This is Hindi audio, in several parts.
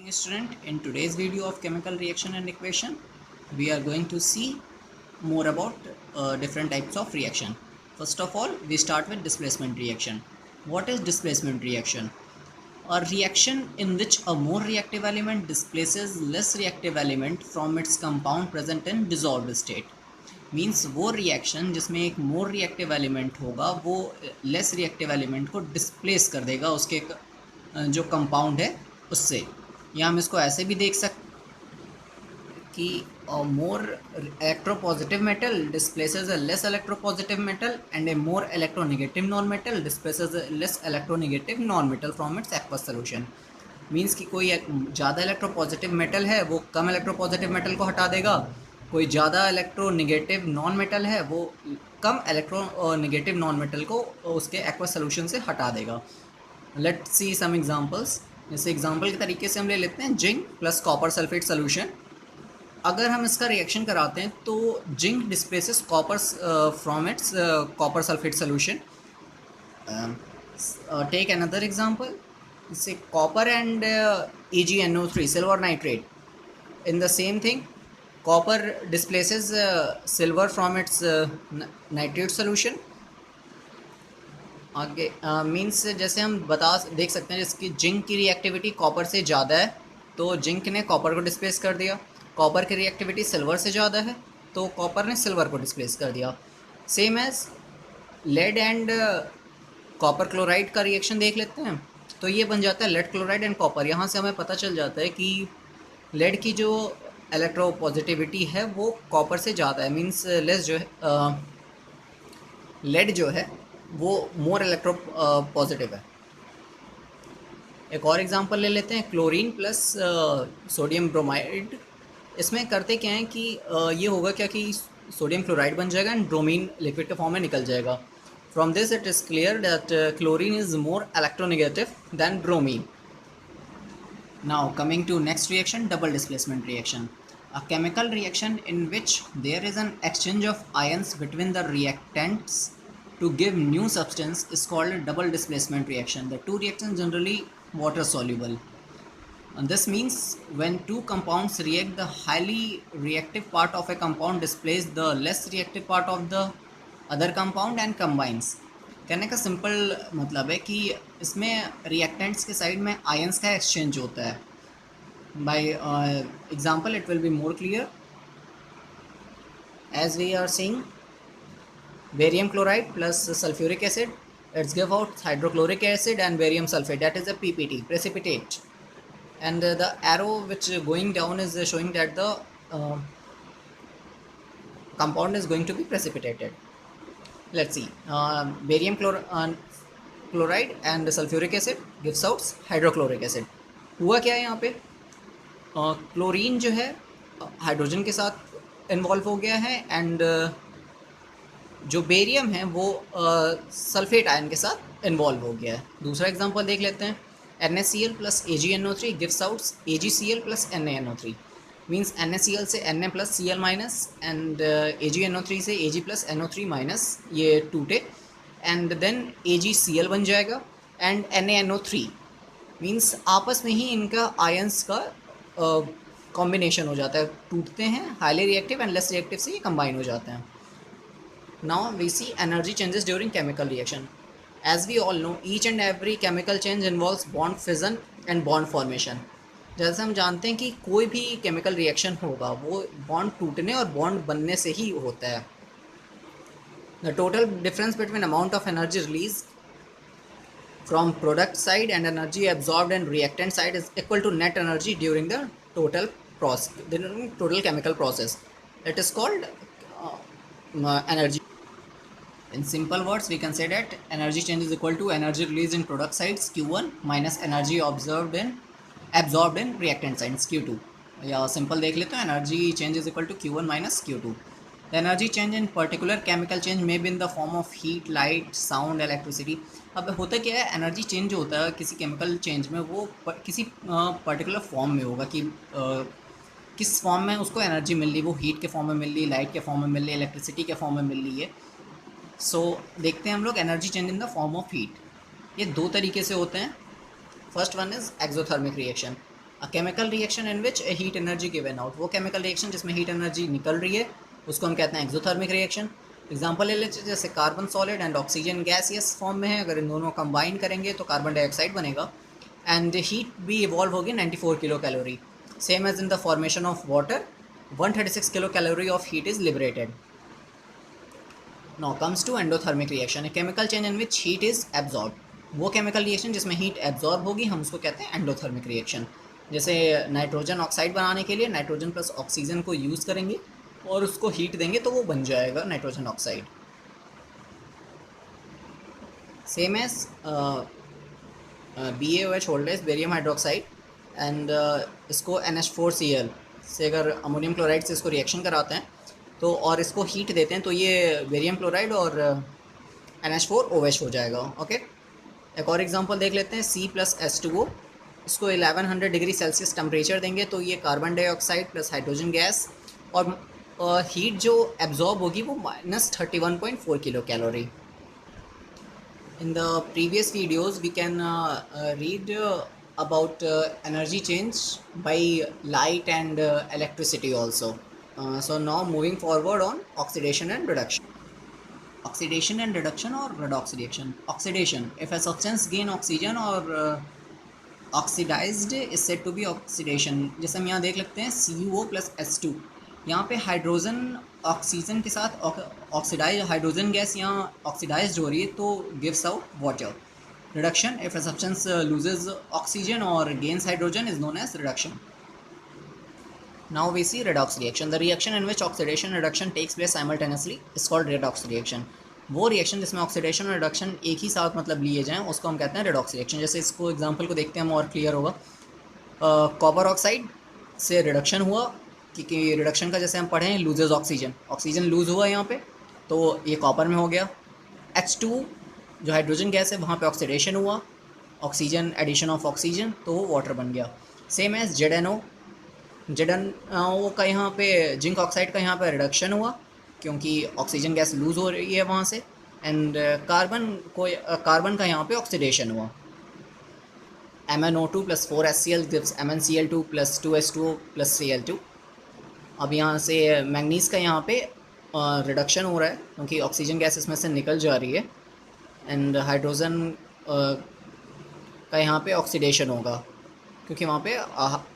Morning student, in today's video of chemical reaction and equation we are going to see more about different types of reaction. First of all, we start with displacement reaction. What is displacement reaction? A reaction in which a more reactive element displaces less reactive element from its compound present in dissolved state. Means वो रिएक्शन जिसमें एक मोर रिएक्टिव एलिमेंट होगा वो लेस रिएक्टिव एलिमेंट को डिस्प्लेस कर देगा उसके जो कंपाउंड है उससे, या हम इसको ऐसे भी देख सकते कि more electropositive metal displaces a less electropositive metal and A more electronegative non metal displaces a less electronegative non metal from its aqueous solution. Means कि कोई ज़्यादा इलेक्ट्रोपॉजिटिव मेटल है वो कम इलेक्ट्रोपॉजिटिव मेटल को हटा देगा, कोई ज़्यादा इलेक्ट्रोनेगेटिव नॉन मेटल है वो कम इलेक्ट्रोनेगेटिव नॉन मेटल को उसके एक्वस सोल्यूशन से हटा देगा. Let's see some examples. जैसे एग्जांपल के तरीके से हम ले लेते हैं zinc plus copper sulphate solution. अगर हम इसका रिएक्शन कराते हैं तो zinc displaces copper from its copper sulphate solution. Take another example. जैसे copper and EgNO3 silver nitrate. in the same thing copper displaces silver from its nitrate solution. आगे मीन्स जैसे हम देख सकते हैं जिसकी जिंक की रिएक्टिविटी कॉपर से ज़्यादा है तो जिंक ने कॉपर को डिस्प्लेस कर दिया. कॉपर की रिएक्टिविटी सिल्वर से ज़्यादा है तो कॉपर ने सिल्वर को डिस्प्लेस कर दिया. Same as lead and copper chloride का रिएक्शन देख लेते हैं तो ये बन जाता है लेड क्लोराइड एंड कॉपर. यहाँ से हमें पता चल जाता है कि लेड की जो इलेक्ट्रोपॉजिटिविटी है वो कॉपर से ज़्यादा है. मीन्स लेस जो है लेड जो है वो मोर इलेक्ट्रो पॉजिटिव है. एक और एग्जांपल ले लेते हैं क्लोरीन प्लस सोडियम ब्रोमाइड. इसमें करते क्या हैं कि ये होगा क्या कि सोडियम क्लोराइड बन जाएगा एंड ब्रोमीन लिक्विड के फॉर्म में निकल जाएगा. From this it is clear that chlorine is more electronegative than bromine. Now coming to next reaction, double displacement reaction. A chemical reaction in which there is an exchange of ions between the reactants to give new substance is called a double displacement reaction. The two reactions generally water soluble. And this means when two compounds react, the highly reactive part of a compound displaces the less reactive part of the other compound and combines. कहने का सिंपल मतलब है कि इसमें रिएक्टेंट्स के साइड में आयंस का एक्सचेंज होता है. By example it will be more clear as we are seeing barium chloride plus sulphuric acid. It's give out hydrochloric acid and barium sulphate, that is a PPT, precipitate. And the arrow which going down is showing that the compound is going to be precipitated. Let's see. Barium chloride and sulfuric acid gives out hydrochloric acid. हुआ क्या है यहाँ पे? क्लोरीन जो है हाइड्रोजन के साथ इन्वॉल्व हो गया है एंड जो बेरियम है वो सल्फेट आयन के साथ इन्वॉल्व हो गया है. दूसरा एग्जांपल देख लेते हैं. NaCl plus AgNO3 gives out AgCl plus NaNO3. Means NaCl से Na plus Cl minus and AgNO3 से Ag प्लस NO3 माइनस ये टूटे एंड देन AgCl बन जाएगा एंड NaNO3. मीन्स आपस में ही इनका आयंस का कॉम्बिनेशन हो जाता है, टूटते हैं, highly reactive and less reactive से ये कंबाइन हो जाते हैं. Now we see energy changes during chemical reaction. As we all know, each and every chemical change involves bond fission and bond formation. जैसे हम जानते हैं कि कोई भी केमिकल रिएक्शन होगा वो बॉन्ड टूटने और बॉन्ड बनने से ही होता है. The total difference between amount of energy released from product side and energy absorbed in reactant side is equal to net energy during the total chemical process. It is called energy. In simple words, we can say that energy change is equal to energy released in product sides Q1 minus energy absorbed in reactant sides Q2. या simple देख लेते हैं, energy change is equal to Q1 minus Q2. The energy change in particular chemical change may be in the form of heat, light, sound, electricity. अब होता क्या है, एनर्जी चेंज जो होता है किसी केमिकल चेंज में वो किसी पर्टिकुलर फॉर्म में होगा कि किस फॉर्म में उसको एनर्जी मिल रही, वो हीट के फॉर्म में मिल रही, लाइट के फॉर्म में मिल रही, इलेक्ट्रिसिटी के फॉर्म में मिल रही है. सो देखते हैं हम लोग energy change in the form of heat. ये दो तरीके से होते हैं. First one is exothermic reaction. A chemical reaction in which heat energy given out, वो केमिकल रिएक्शन जिसमें हीट एनर्जी निकल रही है उसको हम कहते हैं एक्सोथर्मिक रिएक्शन। एग्जांपल ले लेते हैं, जैसे carbon solid and oxygen gaseous form में है, अगर इन दोनों कंबाइन करेंगे तो कार्बन डाइऑक्साइड बनेगा एंड हीट भी इवॉल्व होगी 94 kilo calorie. Same as in the formation of water 136 kilo calorie of heat is liberated. Now comes to endothermic reaction, a chemical change in which heat is absorbed. वो केमिकल रिएक्शन जिसमें हीट एब्जॉर्ब होगी हम उसको कहते हैं एंडोथर्मिक रिएक्शन। जैसे नाइट्रोजन ऑक्साइड बनाने के लिए नाइट्रोजन प्लस ऑक्सीजन को यूज़ करेंगे और उसको हीट देंगे तो वो बन जाएगा nitrogen oxide. Same as BaOH होल्डेज बेरियम हाइड्रोक्साइड एंड इसको NH4Cl से अगर अमोनियम क्लोराइड से इसको रिएक्शन कराते हैं तो और इसको हीट देते हैं तो ये बेरियम क्लोराइड और NH4OH हो जाएगा। ओके, एक और एग्जांपल देख लेते हैं, C+H2O, इसको 1100 डिग्री सेल्सियस टेम्परेचर देंगे तो ये carbon dioxide plus hydrogen gas और हीट जो एब्जॉर्ब होगी वो -31.4 kilo calorie. In the previous videos we can read about energy change by light and electricity also. So now moving forward on oxidation and reduction. Oxidation and reduction or redox reaction. Oxidation, if a substance gain oxygen or oxidized is said to be oxidation. जैसे हम यहाँ देख लगते हैं CuO+H2, यहाँ पे हाइड्रोजन ऑक्सीजन के साथ ऑक्सीडाइज हाइड्रोजन गैस यहाँ ऑक्सीडाइज हो रही है तो gives out water. Reduction, if a substance loses oxygen और gains hydrogen is known as reduction. Now we see redox reaction. The reaction in which oxidation and reduction takes place simultaneously is called redox reaction. वो रिएक्शन जिसमें ऑक्सीडेशन और रिडक्शन एक ही साथ मतलब लिए जाएं उसको हम कहते हैं रिडॉक्स रिएक्शन। जैसे इसको एग्जांपल को देखते हैं हम और क्लियर होगा। कॉपर ऑक्साइड से रिडक्शन हुआ, क्योंकि रिडक्शन का जैसे हम पढ़े हैं लूजेज ऑक्सीजन, ऑक्सीजन लूज हुआ यहाँ पे तो ये कॉपर में हो गया। H2 जो हाइड्रोजन गैस है वहाँ पे ऑक्सीडेशन हुआ, ऑक्सीजन एडिशन ऑफ ऑक्सीजन तो वो वाटर बन गया। सेम एज ZnO, ZnO का यहाँ पे जिंक ऑक्साइड का यहाँ पे रिडक्शन हुआ क्योंकि ऑक्सीजन गैस लूज हो रही है वहाँ से एंड कार्बन का यहाँ पे ऑक्सीडेशन हुआ। MnO2 + 4HCl gives MnCl2 + 2H2O + Cl2। अब यहाँ से मैंगनीज़ का यहाँ पे रिडक्शन हो रहा है क्योंकि ऑक्सीजन गैस इसमें से निकल जा रही है एंड हाइड्रोजन का यहाँ पे ऑक्सीडेशन होगा क्योंकि वहाँ पे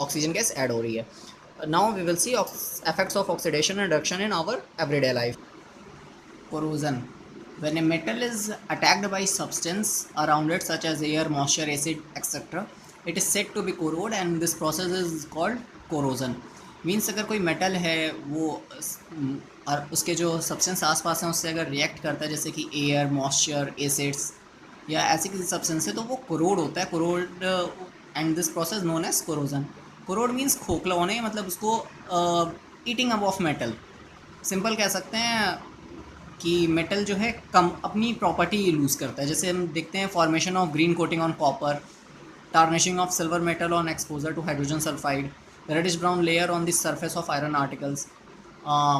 ऑक्सीजन गैस ऐड हो रही है। Now we will see effects of oxidation and reduction in our everyday life. Corrosion. When a metal is attacked by substance around it such as air, moisture, acid, etc., it is said to be corrode and this process is called corrosion. Means अगर कोई मेटल है वो और उसके जो सब्सटेंस आसपास हैं उससे अगर रिएक्ट करता है जैसे कि एयर, मॉइस्चर, एसिड्स या ऐसी किसी सब्सटेंस है तो वो कोरोड होता है। Corrode and this process known as corrosion. Corrode means खोखला होने, मतलब उसको eating up of metal. Simple कह सकते हैं कि मेटल जो है कम अपनी प्रॉपर्टी लूज़ करता है। जैसे हम देखते हैं formation of green coating on copper, tarnishing of silver metal on exposure to hydrogen sulfide, reddish brown layer on the surface of iron articles.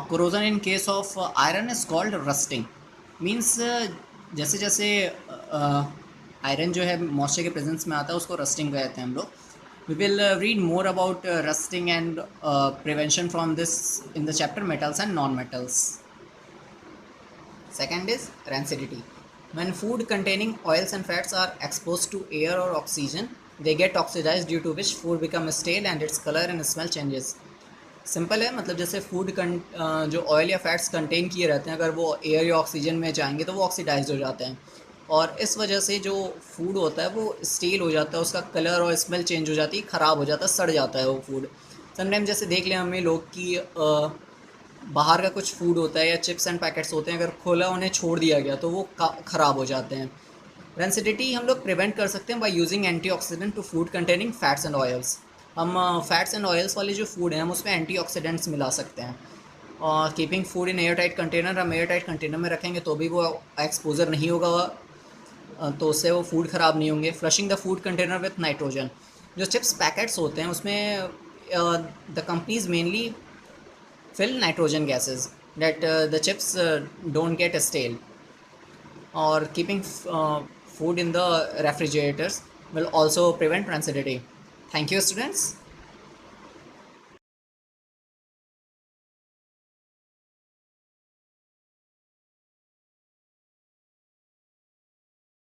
Corrosion in case of iron is called rusting. Means जैसे जैसे आयरन जो है मॉइस्चर के प्रेजेंस में आता है उसको रस्टिंग कहते हैं हम लोग। We will read more about rusting and prevention from this in the chapter metals and non-metals. Second is rancidity. When food containing oils and fats are exposed to air or oxygen, they get oxidized due to which food becomes stale and its color and smell changes. Simple है, मतलब जैसे फूड जो ऑयल या फैट्स कंटेन किए रहते हैं अगर वो एयर या ऑक्सीजन में जाएंगे तो वो ऑक्सीडाइज हो जाते हैं और इस वजह से जो फूड होता है वो स्टील हो जाता है, उसका कलर और स्मेल चेंज हो जाती है, ख़राब हो जाता है, सड़ जाता है वो फूड। समटाइम जैसे देख लें हमें लोग कि बाहर का कुछ फूड होता है या चिप्स एंड पैकेट्स होते हैं, अगर खोला उन्हें छोड़ दिया गया तो वो ख़राब हो जाते हैं। रेंसिडिटी हम लोग प्रिवेंट कर सकते हैं by using antioxidant to food containing fats and oils. हम फैट्स एंड ऑयल्स वाले जो फूड हैं हम उसमें एंटीऑक्सीडेंट्स मिला सकते हैं। और keeping food in air tight container, हम एयर टाइट कंटेनर में रखेंगे तो भी वो एक्सपोजर नहीं होगा तो उससे वो फूड ख़राब नहीं होंगे। Flushing the food container with nitrogen. जो चिप्स पैकेट्स होते हैं उसमें the companies mainly fill nitrogen gases that the chips don't get stale. Or keeping food in the refrigerators will also prevent rancidity. Thank you, students.